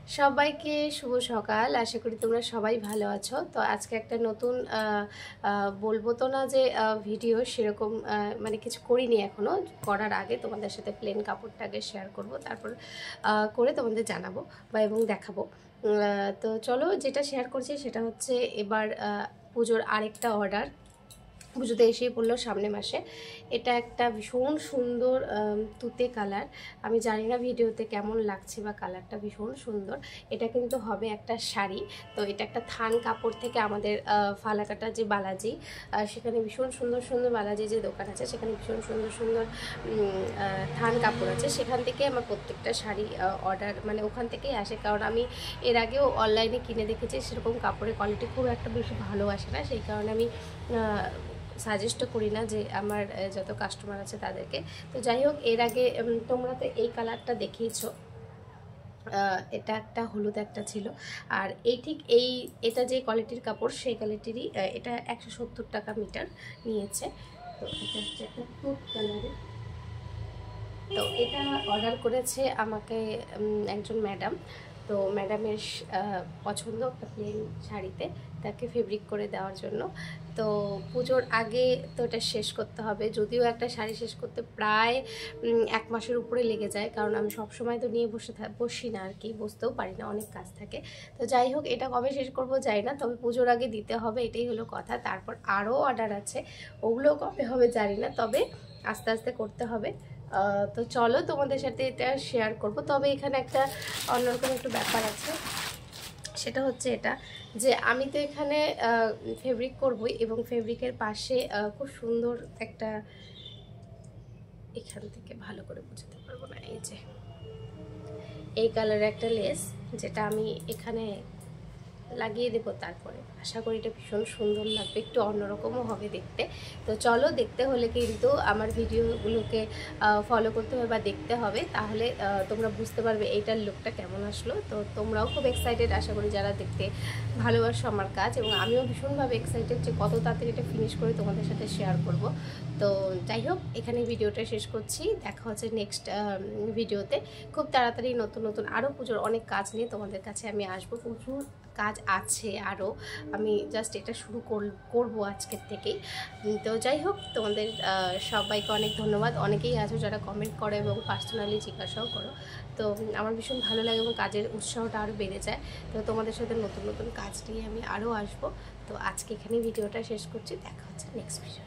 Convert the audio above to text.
সবাইকে শুভ সকাল। আশা করি তোমরা সবাই ভালো আছো। তো আজকে একটা নতুন বলবো তো না যে ভিডিও সেরকম মানে কিছু করিনি এখনো। করার আগে তোমাদের সাথে প্লেন কাপড়টাকে শেয়ার করব, তারপর করে তোমাদের জানাবো বা এবং দেখাবো। তো চলো, যেটা শেয়ার করছি সেটা হচ্ছে এবার পুজোর আরেকটা অর্ডার পুজোতে এসেই পড়লো সামনে মাসে। এটা একটা ভীষণ সুন্দর তুতে কালার। আমি জানি না ভিডিওতে কেমন লাগছে, বা কালারটা ভীষণ সুন্দর। এটা কিন্তু হবে একটা শাড়ি। তো এটা একটা থান কাপড় থেকে আমাদের ফালাকাটা যে বালাজি, সেখানে ভীষণ সুন্দর সুন্দর বালাজি যে দোকান আছে সেখানে ভীষণ সুন্দর সুন্দর থান কাপড় আছে। সেখান থেকে আমার প্রত্যেকটা শাড়ি অর্ডার মানে ওখান থেকেই আসে, কারণ আমি এর আগেও অনলাইনে কিনে দেখেছি সেরকম কাপড়ের কোয়ালিটি খুব একটা বেশি ভালো আসে না। সেই কারণে আমি সাজেস্টও করি না যে আমার যত কাস্টমার আছে তাদেরকে। তো যাই হোক, এর আগে তোমরা তো এই কালারটা দেখিয়েছো, এটা একটা হলুদ একটা ছিল। আর এই ঠিক এটা যে কোয়ালিটির কাপড় সেই কোয়ালিটিরই এটা 170 টাকা মিটার নিয়েছে। তো এটা হচ্ছে একটা টুট কালারের। তো এটা অর্ডার করেছে আমাকে একজন ম্যাডাম। তো ম্যাডামের পছন্দ একটা প্লেন শাড়িতে তাকে ফেব্রিক করে দেওয়ার জন্য। তো পুজোর আগে তো এটা শেষ করতে হবে। যদিও একটা শাড়ি শেষ করতে প্রায় 1 মাসের উপরে লেগে যায়, কারণ আমি সবসময় তো নিয়ে বসি না আর কি, বসতেও পারি না, অনেক কাজ থাকে। তো যাই হোক, এটা কবে শেষ করব যাই না, তবে পুজোর আগে দিতে হবে, এটাই হলো কথা। তারপর আরও অর্ডার আছে, ওগুলো কবে হবে জানি না, তবে আস্তে আস্তে করতে হবে। তো চলো তোমাদের সাথে এটা শেয়ার করব। তবে এখানে একটা অন্যরকম একটু ব্যাপার আছে, সেটা হচ্ছে এটা যে আমি তো এখানে ফেব্রিক করবই, এবং ফেব্রিকের পাশে খুব সুন্দর একটা, এখান থেকে ভালো করে বুঝতে পারবো না, এই যে এই কালারের একটা লেস, যেটা আমি এখানে লাগিয়ে দেবো। তারপরে আশা করি এটা ভীষণ সুন্দর লাগবে, একটু অন্যরকমও হবে দেখতে। তো চলো, দেখতে হলে কিন্তু আমার ভিডিওগুলোকে ফলো করতে হবে বা দেখতে হবে, তাহলে তোমরা বুঝতে পারবে এইটার লুকটা কেমন আসলো। তো তোমরাও খুব এক্সাইটেড আশা করি, যারা দেখতে ভালোবাসো আমার কাজ, এবং আমিও ভীষণভাবে এক্সাইটেড যে কত তাড়াতাড়ি এটা ফিনিশ করে তোমাদের সাথে শেয়ার করব। তো যাই হোক, এখানে ভিডিওটা শেষ করছি। দেখা হচ্ছে নেক্সট ভিডিওতে। খুব তাড়াতাড়ি নতুন নতুন আরও পুজোর অনেক কাজ নিয়ে তোমাদের কাছে আমি আসবো। প্রচুর কাজ আছে আরও, আমি জাস্ট এটা শুরু করবো আজকের থেকেই। তো যাই হোক, তোমাদের সবাইকে অনেক ধন্যবাদ। অনেকেই আছো যারা কমেন্ট করো এবং পার্সোনালি জিজ্ঞাসাও করো। তো আমার ভীষণ ভালো লাগে এবং কাজের উৎসাহটা আরও বেড়ে যায়। তো তোমাদের সাথে নতুন নতুন কাজ নিয়ে আমি আরও আসবো। তো আজকে এখানেই ভিডিওটা শেষ করছি। দেখা হচ্ছে নেক্সট ভিডিও।